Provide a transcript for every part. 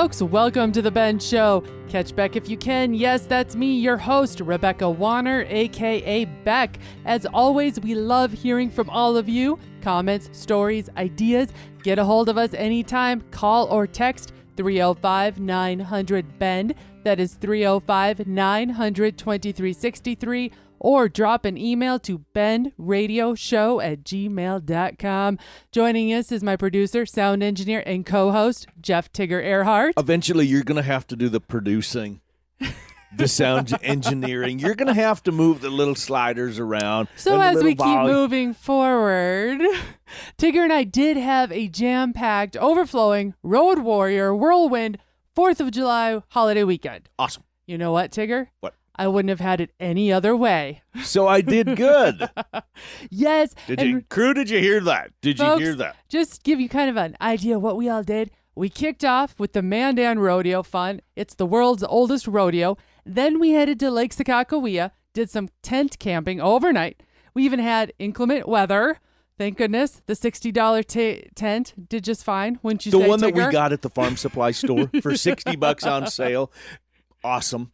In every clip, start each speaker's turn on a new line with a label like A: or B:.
A: folks. Welcome to The Ben Show. Catch Beck if you can. Yes, that's me, your host, Rebecca Wanner, a.k.a. Beck. As always, we love hearing from all of you. Comments, stories, ideas. Get a hold of us anytime. Call or text 305-900-BEND. That is 305-900-2363. Or drop an email to bendradioshow@gmail.com. Joining us is my producer, sound engineer, and co-host, Jeff Tigger Erhardt.
B: Eventually, you're going to have to do the producing, the sound engineering. You're going to have to move the little sliders around.
A: So as we keep moving forward, Tigger and I did have a jam-packed, overflowing, road warrior, whirlwind 4th of July holiday weekend.
B: Awesome.
A: You know what, Tigger?
B: What?
A: I wouldn't have had it any other way.
B: So I did good.
A: Yes.
B: Did you hear that? Did
A: folks,
B: you hear that?
A: Just give you kind of an idea what we all did. We kicked off with the Mandan Rodeo fun. It's the world's oldest rodeo. Then we headed to Lake Sakakawea, did some tent camping overnight. We even had inclement weather. Thank goodness. The $60 tent did just fine, wouldn't you say,
B: The one
A: Tigger?
B: that we got at the farm supply store for $60 on sale. Awesome.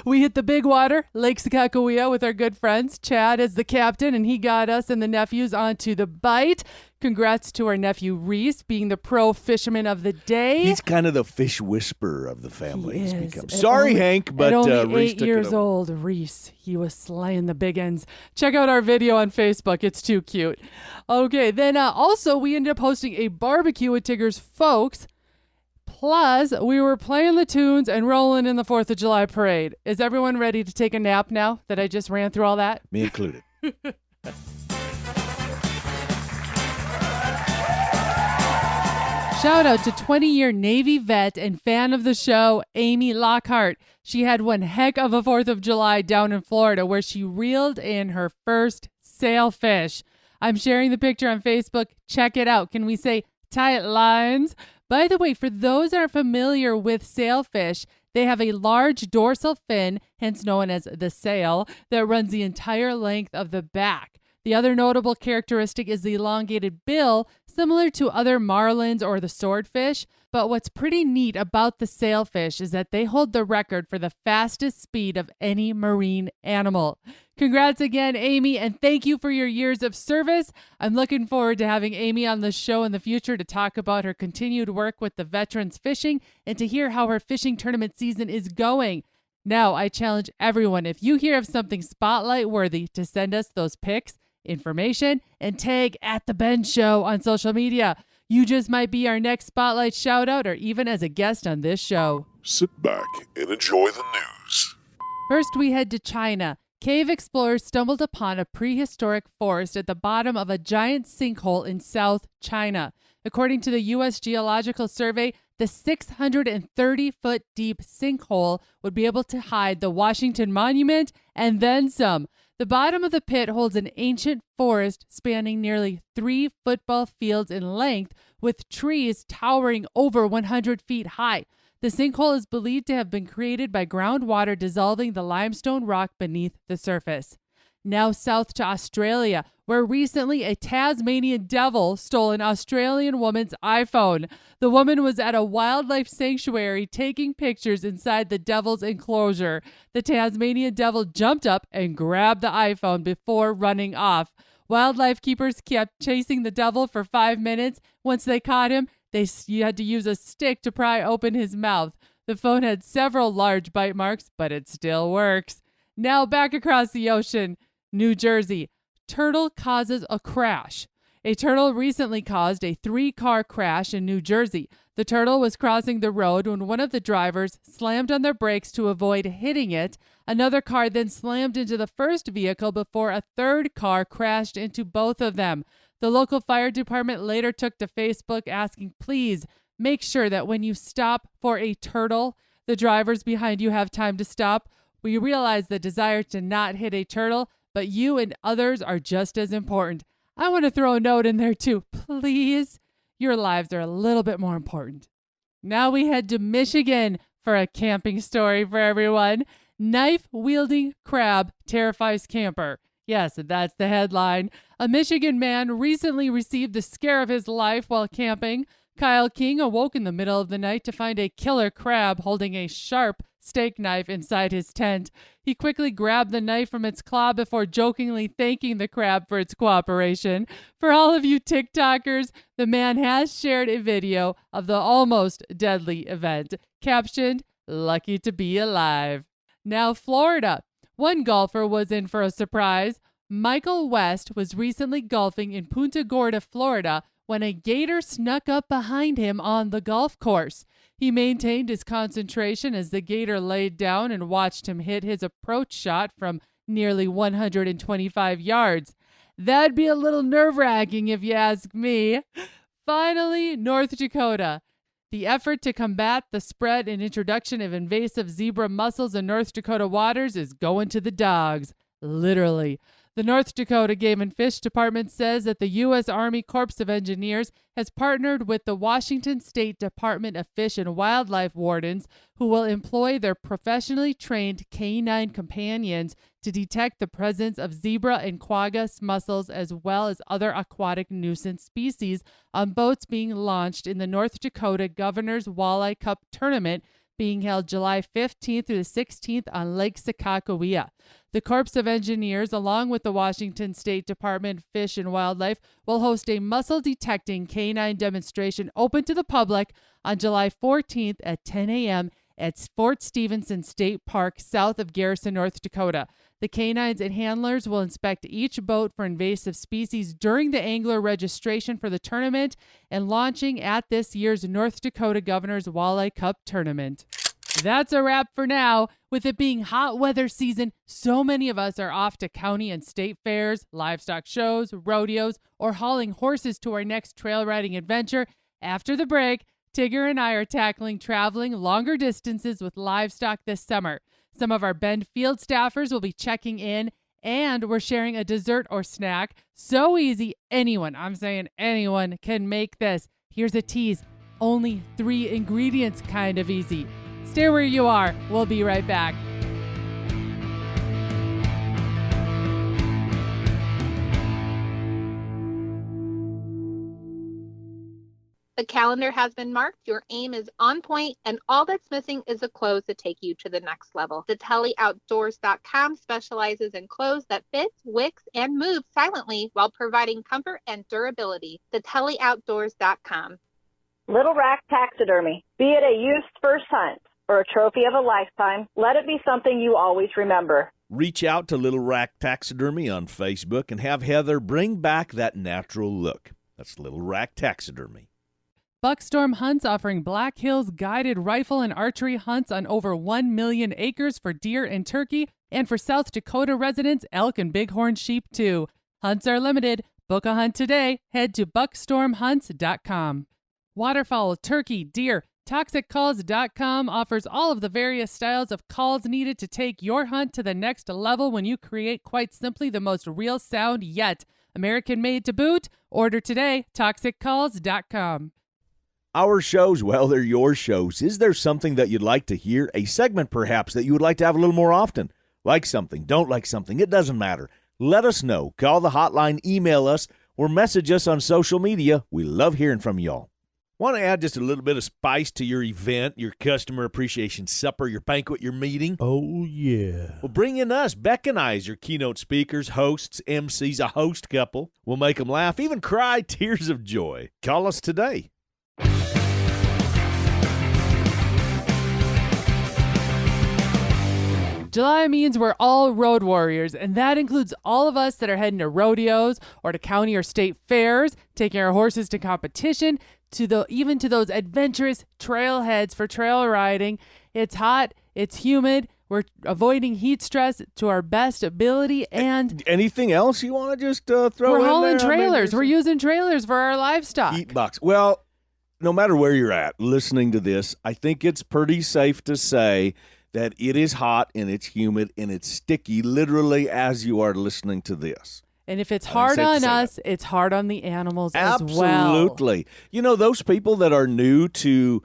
A: We hit the big water, Lake Sakakawea, with our good friends. Chad is the captain, and he got us and the nephews onto the bite. Congrats to our nephew Reese being the pro fisherman of the day.
B: He's kind of the fish whisperer of the family. He's become.
A: Sorry,
B: Hank, but
A: at only
B: Reese
A: 8
B: took
A: years
B: it over.
A: old, Reese. He was slaying the big ends. Check out our video on Facebook. It's too cute. Okay, then also we ended up hosting a barbecue with Tigger's folks. Plus, we were playing the tunes and rolling in the 4th of July parade. Is everyone ready to take a nap now that I just ran through all that?
B: Me included.
A: Shout out to 20-year Navy vet and fan of the show, Amy Lockhart. She had one heck of a 4th of July down in Florida where she reeled in her first sailfish. I'm sharing the picture on Facebook. Check it out. Can we say tight lines? By the way, for those that are familiar with sailfish, they have a large dorsal fin, hence known as the sail, that runs the entire length of the back. The other notable characteristic is the elongated bill, similar to other marlins or the swordfish. But what's pretty neat about the sailfish is that they hold the record for the fastest speed of any marine animal. Congrats again, Amy, and thank you for your years of service. I'm looking forward to having Amy on the show in the future to talk about her continued work with the veterans fishing and to hear how her fishing tournament season is going. Now, I challenge everyone, if you hear of something spotlight worthy, to send us those pics, information, and tag at The Ben Show on social media. You just might be our next spotlight shout out or even as a guest on this show.
C: Sit back and enjoy the news.
A: First, we head to China. Cave explorers stumbled upon a prehistoric forest at the bottom of a giant sinkhole in South China. According to the U.S. Geological Survey, the 630-foot deep sinkhole would be able to hide the Washington Monument and then some. The bottom of the pit holds an ancient forest spanning nearly 3 football fields in length, with trees towering over 100 feet high. The sinkhole is believed to have been created by groundwater dissolving the limestone rock beneath the surface. Now south to Australia, where recently a Tasmanian devil stole an Australian woman's iPhone. The woman was at a wildlife sanctuary taking pictures inside the devil's enclosure. The Tasmanian devil jumped up and grabbed the iPhone before running off. Wildlife keepers kept chasing the devil for 5 minutes. Once they caught him, you had to use a stick to pry open his mouth. The phone had several large bite marks, but it still works. Now back across the ocean, New Jersey. Turtle causes a crash. A turtle recently caused a 3-car crash in New Jersey. The turtle was crossing the road when one of the drivers slammed on their brakes to avoid hitting it. Another car then slammed into the first vehicle before a third car crashed into both of them. The local fire department later took to Facebook asking, please make sure that when you stop for a turtle, the drivers behind you have time to stop. We realize the desire to not hit a turtle, but you and others are just as important. I want to throw a note in there too. Please, your lives are a little bit more important. Now we head to Michigan for a camping story for everyone. Knife-wielding crab terrifies camper. Yes, that's the headline. A Michigan man recently received the scare of his life while camping. Kyle King awoke in the middle of the night to find a killer crab holding a sharp steak knife inside his tent. He quickly grabbed the knife from its claw before jokingly thanking the crab for its cooperation. For all of you TikTokers, the man has shared a video of the almost deadly event, captioned, "Lucky to be alive." Now, Florida. One golfer was in for a surprise. Michael West was recently golfing in Punta Gorda, Florida, when a gator snuck up behind him on the golf course. He maintained his concentration as the gator laid down and watched him hit his approach shot from nearly 125 yards. That'd be a little nerve-wracking if you ask me. Finally, North Dakota. The effort to combat the spread and introduction of invasive zebra mussels in North Dakota waters is going to the dogs. Literally. The North Dakota Game and Fish Department says that the U.S. Army Corps of Engineers has partnered with the Washington State Department of Fish and Wildlife wardens, who will employ their professionally trained canine companions to detect the presence of zebra and quagga mussels as well as other aquatic nuisance species on boats being launched in the North Dakota Governor's Walleye Cup tournament being held July 15th through the 16th on Lake Sakakawea. The Corps of Engineers, along with the Washington State Department of Fish and Wildlife, will host a mussel-detecting canine demonstration open to the public on July 14th at 10 a.m. at Fort Stevenson State Park, south of Garrison, North Dakota. The canines and handlers will inspect each boat for invasive species during the angler registration for the tournament and launching at this year's North Dakota Governor's Walleye Cup tournament. That's a wrap for now. With it being hot weather season, so many of us are off to county and state fairs, livestock shows, rodeos, or hauling horses to our next trail riding adventure. After the break, Tigger and I are tackling traveling longer distances with livestock this summer. Some of our Bend field staffers will be checking in, and we're sharing a dessert or snack. So easy, anyone, I'm saying anyone, can make this. Here's a tease. Only 3 ingredients, kind of easy. Stay where you are. We'll be right back.
D: The calendar has been marked, your aim is on point, and all that's missing is a clothes to take you to the next level. TheTellyOutdoors.com specializes in clothes that fits, wicks, and move silently while providing comfort and durability. TheTellyOutdoors.com.
E: Little Rack Taxidermy. Be it a youth's first hunt or a trophy of a lifetime, let it be something you always remember.
B: Reach out to Little Rack Taxidermy on Facebook and have Heather bring back that natural look. That's Little Rack Taxidermy.
A: Buckstorm Hunts offering Black Hills guided rifle and archery hunts on over 1 million acres for deer and turkey, and for South Dakota residents, elk and bighorn sheep too. Hunts are limited. Book a hunt today. Head to buckstormhunts.com. Waterfowl, turkey, deer. ToxicCalls.com offers all of the various styles of calls needed to take your hunt to the next level when you create quite simply the most real sound yet. American made to boot. Order today. ToxicCalls.com.
B: Our shows, well, they're your shows. Is there something that you'd like to hear? A segment, perhaps, that you would like to have a little more often? Like something, don't like something, it doesn't matter. Let us know. Call the hotline, email us, or message us on social media. We love hearing from y'all. Want to add just a little bit of spice to your event, your customer appreciation supper, your banquet, your meeting?
F: Oh, yeah.
B: Well, bring in us. Beck and I as your keynote speakers, hosts, MCs, a host couple. We'll make them laugh, even cry tears of joy. Call us today.
A: July means we're all road warriors, and that includes all of us that are heading to rodeos or to county or state fairs, taking our horses to competition, even to those adventurous trailheads for trail riding. It's hot, it's humid, we're avoiding heat stress to our best ability, and
B: anything else you want to just throw in there?
A: We're hauling trailers. We're using trailers for our livestock.
B: Heat box. Well, no matter where you're at listening to this, I think it's pretty safe to say that it is hot and it's humid and it's sticky literally as you are listening to this.
A: And if it's hard on us, it's hard on the animals as well.
B: Absolutely. You know, those people that are new to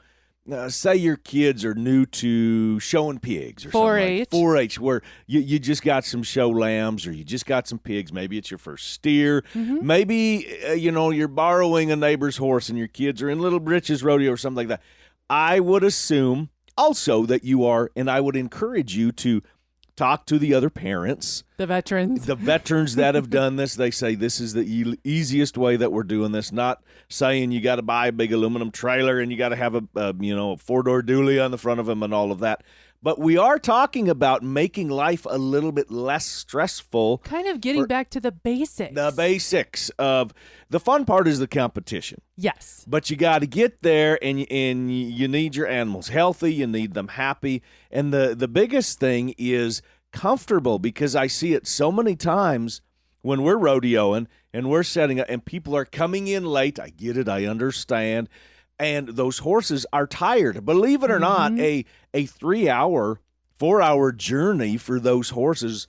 B: say your kids are new to showing pigs or
A: 4-H.
B: something like 4-H, where you just got some show lambs or you just got some pigs. Maybe it's your first steer. Maybe, you're borrowing a neighbor's horse and your kids are in Little Britches Rodeo or something like that. I would assume also that you are, and I would encourage you to talk to the other parents.
A: The veterans.
B: The veterans that have done this. They say this is the easiest way that we're doing this, not saying you got to buy a big aluminum trailer and you got to have a four-door dually on the front of them and all of that. But we are talking about making life a little bit less stressful.
A: Kind of getting back to the basics.
B: The basics of the fun part is the competition.
A: Yes.
B: But you got to get there, and you need your animals healthy. You need them happy. And the biggest thing is comfortable, because I see it so many times when we're rodeoing and we're setting up and people are coming in late. I get it. I understand. And those horses are tired. Believe it or not, a 3-hour, 4-hour journey for those horses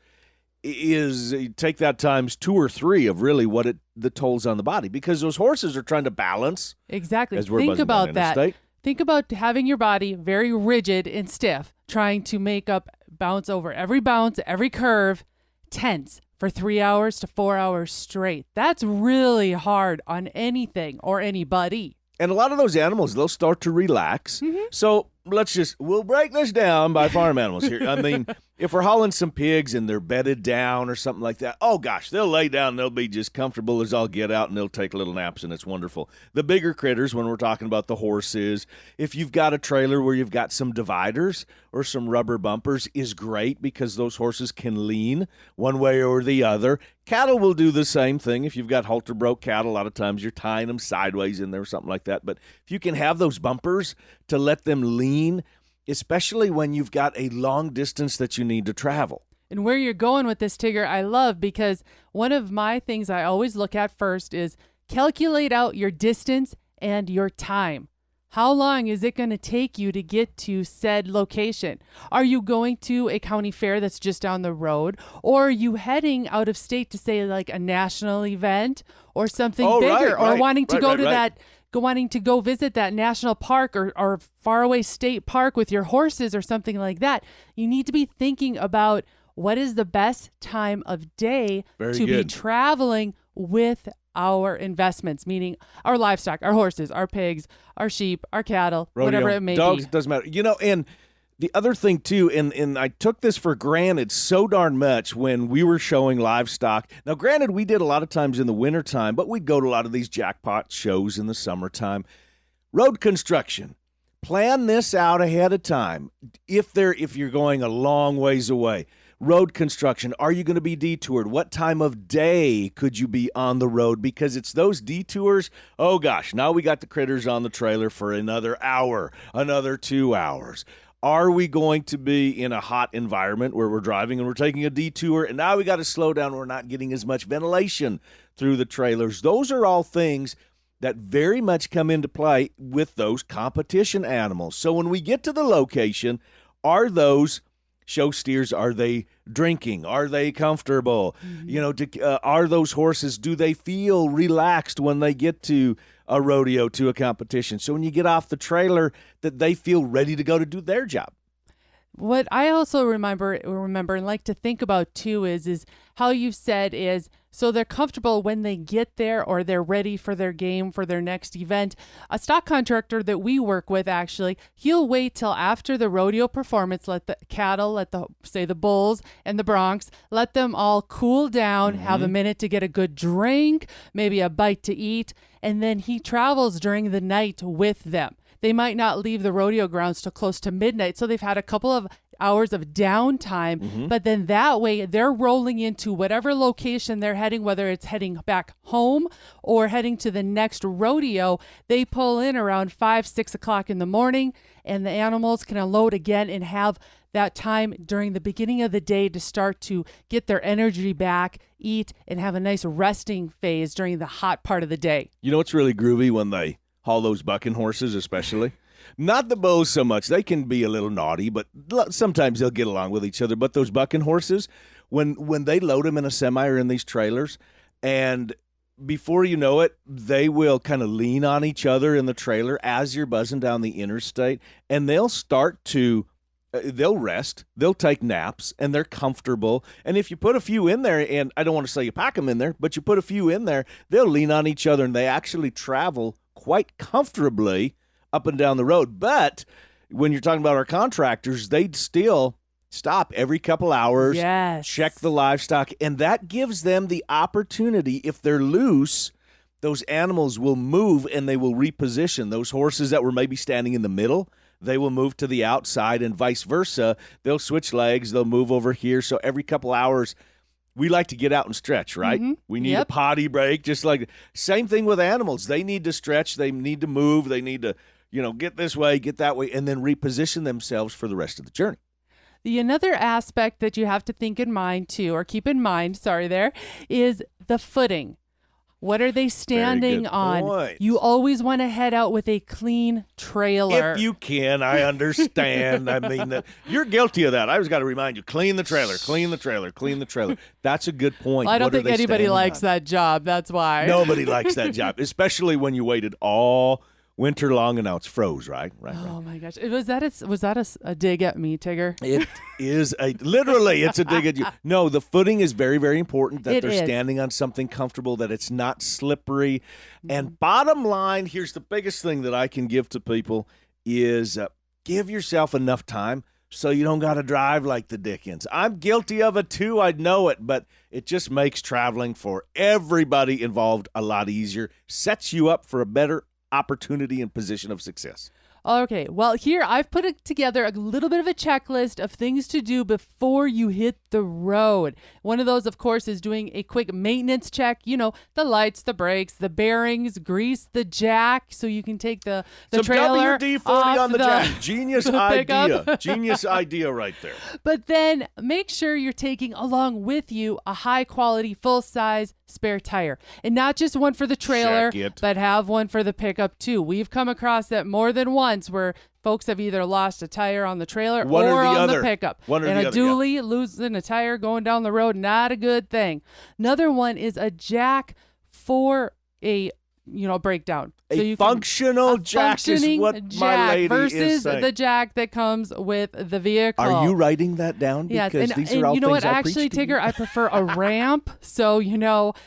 B: is, take that times 2 or 3 of really what the tolls on the body, because those horses are trying to balance.
A: Exactly.
B: As we're
A: Think
B: buzzing down
A: about that.
B: interstate.
A: Think about having your body very rigid and stiff, trying to make up bounce over every bounce, every curve, tense for 3 hours to 4 hours straight. That's really hard on anything or anybody.
B: And a lot of those animals, they'll start to relax. So we'll break this down by farm animals here. I mean, if we're hauling some pigs and they're bedded down or something like that, oh gosh, they'll lay down, they'll be just comfortable as all get out, and they'll take little naps, and it's wonderful. The bigger critters, when we're talking about the horses, if you've got a trailer where you've got some dividers or some rubber bumpers, is great, because those horses can lean one way or the other. Cattle will do the same thing. If you've got halter broke cattle, a lot of times you're tying them sideways in there or something like that. But if you can have those bumpers to let them lean, especially when you've got a long distance that you need to travel.
A: And where you're going with this, Tigger, I love, because one of my things I always look at first is calculate out your distance and your time. How long is it going to take you to get to said location? Are you going to a county fair that's just down the road? Or are you heading out of state to, say, like a national event or something bigger? Or wanting to go to that, wanting to go visit that national park or faraway state park with your horses or something like that? You need to be thinking about what is the best time of day be traveling with our investments, meaning our livestock, our horses, our pigs, our sheep, our cattle, rodeo, whatever it may
B: dogs,
A: be.
B: Doesn't matter. And the other thing too, and I took this for granted so darn much when we were showing livestock. Now, granted, we did a lot of times in the wintertime, but we'd go to a lot of these jackpot shows in the summertime. Road construction. Plan this out ahead of time. If you're going a long ways away. Road construction. Are you going to be detoured? What time of day could you be on the road? Because it's those detours. Oh gosh, now we got the critters on the trailer for another hour, another 2 hours. Are we going to be in a hot environment where we're driving and we're taking a detour, and now we got to slow down? We're not getting as much ventilation through the trailers. Those are all things that very much come into play with those competition animals. So when we get to the location, are those show steers, are they drinking? Are they comfortable? Are those horses, do they feel relaxed when they get to a rodeo, to a competition? So when you get off the trailer, that they feel ready to go to do their job.
A: What I also remember and like to think about too is how you've said is, so they're comfortable when they get there, or they're ready for their game, for their next event. A stock contractor that we work with, actually, he'll wait till after the rodeo performance, let the cattle, the bulls and the broncs, let them all cool down, have a minute to get a good drink, maybe a bite to eat, and then he travels during the night with them. They might not leave the rodeo grounds till close to midnight, so they've had a couple of hours of downtime, but then that way they're rolling into whatever location they're heading, whether it's heading back home or heading to the next rodeo. They pull in around 5-6 o'clock in the morning, and the animals can unload again and have that time during the beginning of the day to start to get their energy back, eat, and have a nice resting phase during the hot part of the day.
B: You know what's really groovy when they haul those bucking horses, especially? Not the bulls so much. They can be a little naughty, but sometimes they'll get along with each other. But those bucking horses, when they load them in a semi or in these trailers, and before you know it, they will kind of lean on each other in the trailer as you're buzzing down the interstate, and they'll start to they'll rest, they'll take naps, and they're comfortable. And if you put a few in there, and I don't want to say you pack them in there, but you put a few in there, they'll lean on each other, and they actually travel quite comfortably up and down the road. But when you're talking about our contractors, they'd still stop every couple hours, check the livestock, and that gives them the opportunity, if they're loose, those animals will move and they will reposition. Those horses that were maybe standing in the middle, they will move to the outside, and vice versa. They'll switch legs. They'll move over here. So every couple hours, we like to get out and stretch, right? Mm-hmm. We need a potty break, just like same thing with animals. They need to stretch. They need to move. They need to, get this way, get that way, and then reposition themselves for the rest of the journey.
A: Another aspect that you have to keep in mind, is the footing. What are they standing on?
B: Point.
A: You always want to head out with a clean trailer.
B: If you can, I understand. I mean, you're guilty of that. I always got to remind you, clean the trailer, clean the trailer, clean the trailer. That's a good point.
A: Well, I don't think anybody likes that job. That's why.
B: Nobody likes that job, especially when you waited all winter long and now it's froze, right?
A: Oh my gosh. Was that a dig at me, Tigger?
B: It is literally it's a dig at you. No, the footing is very, very important, that they're standing on something comfortable, that it's not slippery. Mm-hmm. And bottom line, here's the biggest thing that I can give to people is give yourself enough time so you don't got to drive like the Dickens. I'm guilty of it too. I know it, but it just makes traveling for everybody involved a lot easier, sets you up for a better opportunity and position of success.
A: Okay, well, here I've put together a little bit of a checklist of things to do before you hit the road. One of those, of course, is doing a quick maintenance check. The lights, the brakes, the bearings, grease the jack so you can take the trailer
B: WD-40
A: off
B: on the jack. Genius idea. Genius idea right there.
A: But then make sure you're taking along with you a high-quality, full-size spare tire. And not just one for the trailer, but have one for the pickup too. We've come across that more than once where folks have either lost a tire on the trailer or on the pickup.
B: And
A: a dually losing a tire going down the road, not a good thing. Another one is a jack for a breakdown.
B: A functional jack is what my lady
A: versus
B: is saying.
A: The jack that comes with the vehicle.
B: Are you writing that down? Because
A: yes,
B: these are all
A: you know
B: things
A: what?
B: I
A: Actually, Tigger, I prefer a ramp. So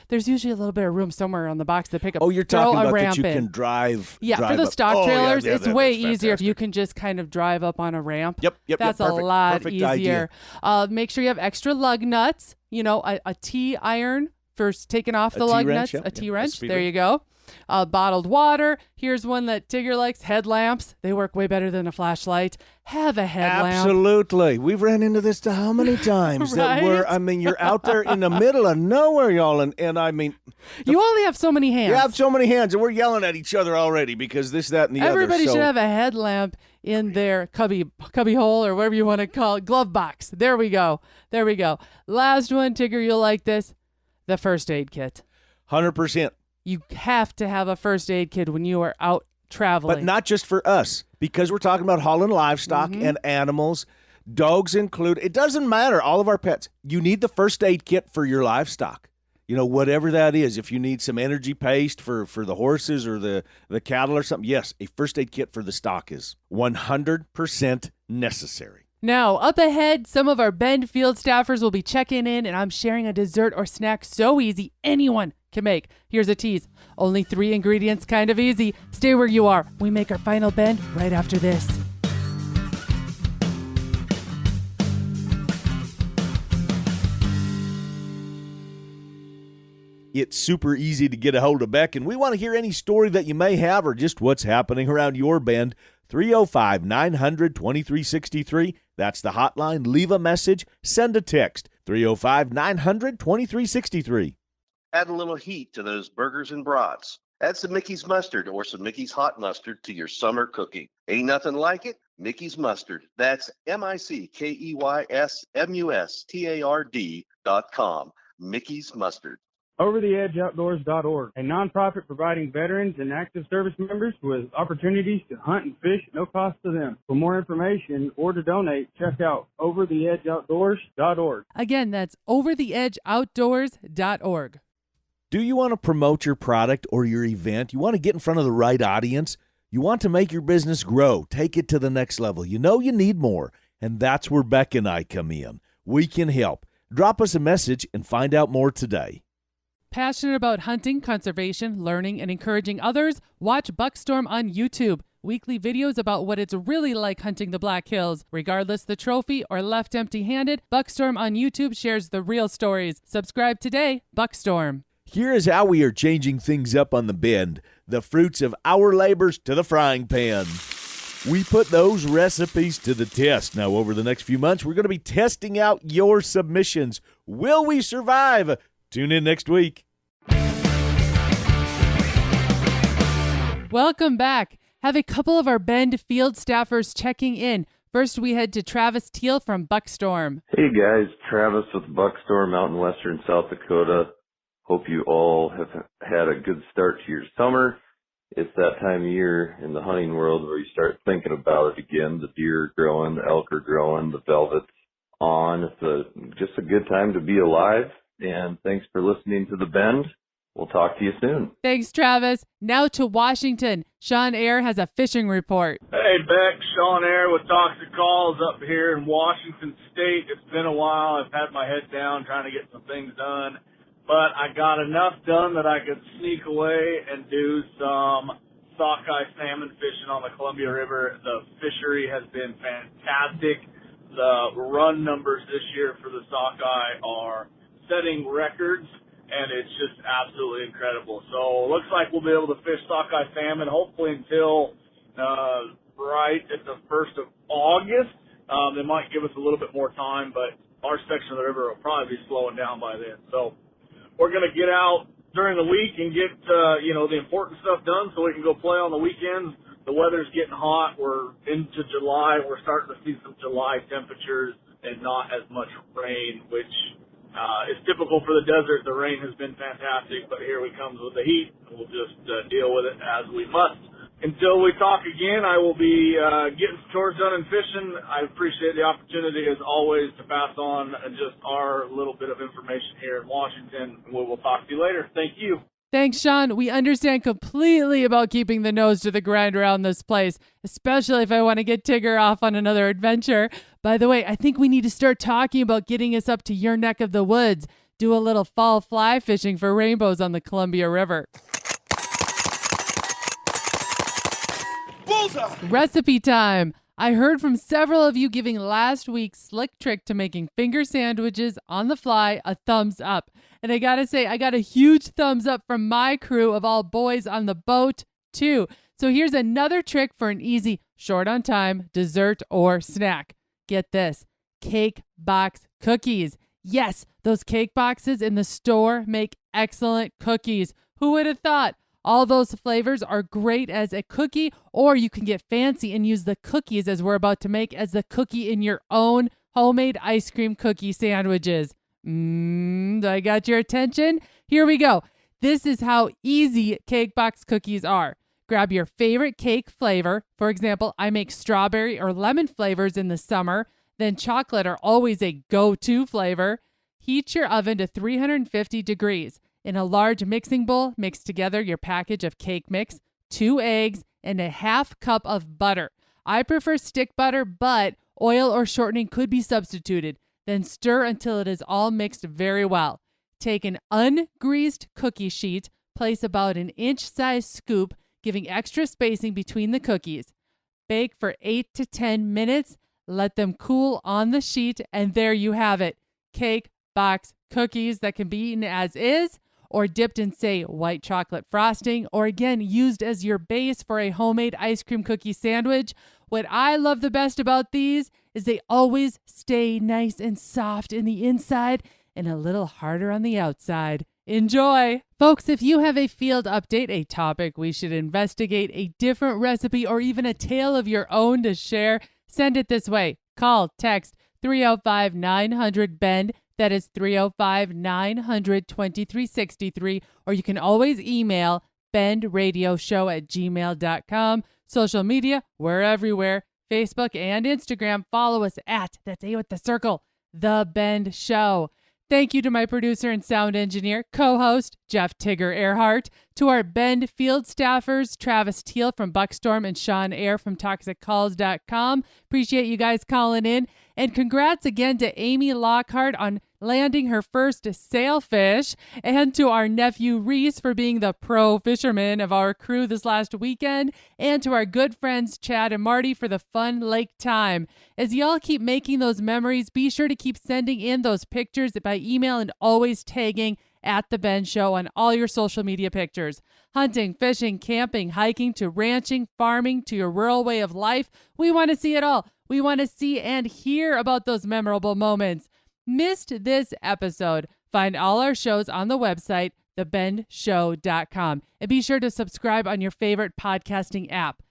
A: there's usually a little bit of room somewhere on the box to pick up.
B: Oh, you're talking about that you can drive.
A: Yeah,
B: drive
A: for the
B: up.
A: stock trailers,
B: that's
A: way easier if you can just kind of drive up on a ramp.
B: Yep.
A: That's
B: perfect.
A: a lot
B: Perfect
A: easier. Make sure you have extra lug nuts. A T-iron for taking off the lug nuts. A T-wrench. There you go. Bottled water. Here's one that Tigger likes. Headlamps. They work way better than a flashlight. Have a headlamp.
B: Absolutely. We've ran into this how many times
A: right?
B: You're out there in the middle of nowhere, y'all, and I mean,
A: you only have so many hands.
B: You have so many hands, and we're yelling at each other already because this, that, and the
A: Everybody
B: other.
A: should have a headlamp in their cubby hole or whatever you want to call it. Glove box. There we go. Last one, Tigger, you'll like this. The first aid kit.
B: 100%.
A: You have to have a first aid kit when you are out traveling.
B: But not just for us, because we're talking about hauling livestock and animals, dogs included. It doesn't matter. All of our pets. You need the first aid kit for your livestock. Whatever that is. If you need some energy paste for the horses or the cattle or something, yes, a first aid kit for the stock is 100% necessary.
A: Now, up ahead, some of our Bend field staffers will be checking in, and I'm sharing a dessert or snack so easy anyone can make. Here's a tease. Only 3 ingredients, kind of easy. Stay where you are. We make our final Bend right after this.
B: It's super easy to get a hold of Beck, and we want to hear any story that you may have or just what's happening around your Bend. 305-900-2363. That's the hotline. Leave a message. Send a text. 305-900-2363.
F: Add a little heat to those burgers and brats. Add some Mickey's mustard or some Mickey's hot mustard to your summer cooking. Ain't nothing like it. Mickey's mustard. That's Mickey'sMustard.com. Mickey's mustard.
G: OverTheEdgeOutdoors.org, a nonprofit providing veterans and active service members with opportunities to hunt and fish at no cost to them. For more information or to donate, check out OverTheEdgeOutdoors.org.
A: Again, that's OverTheEdgeOutdoors.org.
B: Do you want to promote your product or your event? You want to get in front of the right audience? You want to make your business grow, take it to the next level. You know you need more, and that's where Beck and I come in. We can help. Drop us a message and find out more today.
A: Passionate about hunting, conservation, learning, and encouraging others? Watch Buckstorm on YouTube. Weekly videos about what it's really like hunting the Black Hills. Regardless the trophy or left empty-handed, Buckstorm on YouTube shares the real stories. Subscribe today, Buckstorm.
B: Here is how we are changing things up on the Bend. The fruits of our labors to the frying pan. We put those recipes to the test. Now, over the next few months, we're going to be testing out your submissions. Will we survive? Tune in next week.
A: Welcome back. Have a couple of our Bend field staffers checking in. First, we head to Travis Teal from Buckstorm.
H: Hey guys, Travis with Buckstorm out in western South Dakota. Hope you all have had a good start to your summer. It's that time of year in the hunting world where you start thinking about it again. The deer are growing, the elk are growing, the velvet's on. It's just a good time to be alive. And thanks for listening to The Bend. We'll talk to you soon.
A: Thanks, Travis. Now to Washington. Sean Ayer has a fishing report.
I: Hey, Beck. Sean Ayer with Toxic Calls up here in Washington State. It's been a while. I've had my head down trying to get some things done. But I got enough done that I could sneak away and do some sockeye salmon fishing on the Columbia River. The fishery has been fantastic. The run numbers this year for the sockeye are setting records, and it's just absolutely incredible. So it looks like we'll be able to fish sockeye salmon hopefully until right at the 1st of August. They might give us a little bit more time, but our section of the river will probably be slowing down by then. So we're going to get out during the week and get, the important stuff done so we can go play on the weekends. The weather's getting hot. We're into July. We're starting to see some July temperatures and not as much rain, which is typical for the desert. The rain has been fantastic, but here we come with the heat. We'll just deal with it as we must. Until we talk again, I will be getting some chores done and fishing. I appreciate the opportunity, as always, to pass on just our little bit of information here in Washington. We will talk to you later. Thank you.
A: Thanks, Sean. We understand completely about keeping the nose to the grind around this place, especially if I want to get Tigger off on another adventure. By the way, I think we need to start talking about getting us up to your neck of the woods. Do a little fall fly fishing for rainbows on the Columbia River. Bullseye! Recipe time. I heard from several of you giving last week's slick trick to making finger sandwiches on the fly a thumbs up. And I gotta say, I got a huge thumbs up from my crew of all boys on the boat, too. So here's another trick for an easy, short on time, dessert or snack. Get this, cake box cookies. Yes, those cake boxes in the store make excellent cookies. Who would have thought? All those flavors are great as a cookie, or you can get fancy and use the cookies as we're about to make as the cookie in your own homemade ice cream cookie sandwiches. I got your attention? Here we go. This is how easy cake box cookies are. Grab your favorite cake flavor. For example, I make strawberry or lemon flavors in the summer. Then chocolate are always a go-to flavor. Heat your oven to 350 degrees. In a large mixing bowl, mix together your package of cake mix, 2 eggs, and a half cup of butter. I prefer stick butter, but oil or shortening could be substituted. Then stir until it is all mixed very well. Take an ungreased cookie sheet, place about an inch-sized scoop, giving extra spacing between the cookies. Bake for 8 to 10 minutes. Let them cool on the sheet, and there you have it. Cake box cookies that can be eaten as is, or dipped in, say, white chocolate frosting, or again, used as your base for a homemade ice cream cookie sandwich. What I love the best about these is they always stay nice and soft in the inside and a little harder on the outside. Enjoy! Folks, if you have a field update, a topic we should investigate, a different recipe, or even a tale of your own to share, send it this way. Call, text 305-900-BEND. That is 305-900-2363. Or you can always email bendradioshow@gmail.com. Social media, we're everywhere. Facebook and Instagram. Follow us at, that's A with the circle, The Bend Show. Thank you to my producer and sound engineer, co-host, Jeff Tigger Erhardt, to our Bend field staffers, Travis Teal from Buckstorm and Sean Ayer from ToxicCalls.com. Appreciate you guys calling in. And congrats again to Amy Lockhart on landing her first sailfish, and to our nephew Reese for being the pro fisherman of our crew this last weekend, and to our good friends Chad and Marty for the fun lake time. As y'all keep making those memories, be sure to keep sending in those pictures by email and always tagging at The Ben Show on all your social media pictures. Hunting, fishing, camping, hiking, to ranching, farming, to your rural way of life. We want to see it all. We want to see and hear about those memorable moments. Missed this episode? Find all our shows on the website, thebendshow.com. And be sure to subscribe on your favorite podcasting app.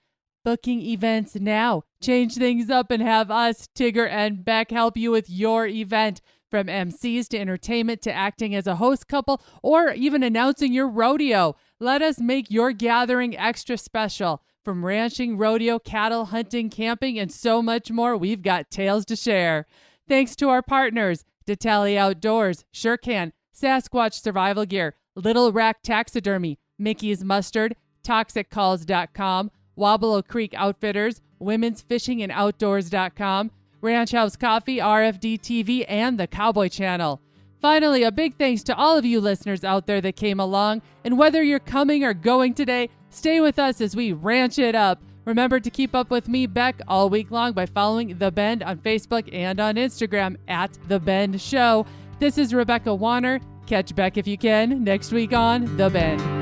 A: Booking events now. Change things up and have us, Tigger and Beck, help you with your event. From MCs to entertainment to acting as a host couple or even announcing your rodeo. Let us make your gathering extra special. From ranching, rodeo, cattle, hunting, camping, and so much more, we've got tales to share. Thanks to our partners, Detelli Outdoors, Shurcan, Sasquatch Survival Gear, Little Rack Taxidermy, Mickey's Mustard, ToxicCalls.com, Wabalo Creek Outfitters, Women's Fishing and Outdoors.com, Ranch House Coffee, RFD TV, and the Cowboy Channel. Finally, a big thanks to all of you listeners out there that came along, and whether you're coming or going today, stay with us as we ranch it up. Remember to keep up with me, Beck, all week long by following The Bend on Facebook and on Instagram at The Bend Show. This is Rebecca Wanner. Catch Beck if you can next week on The Bend.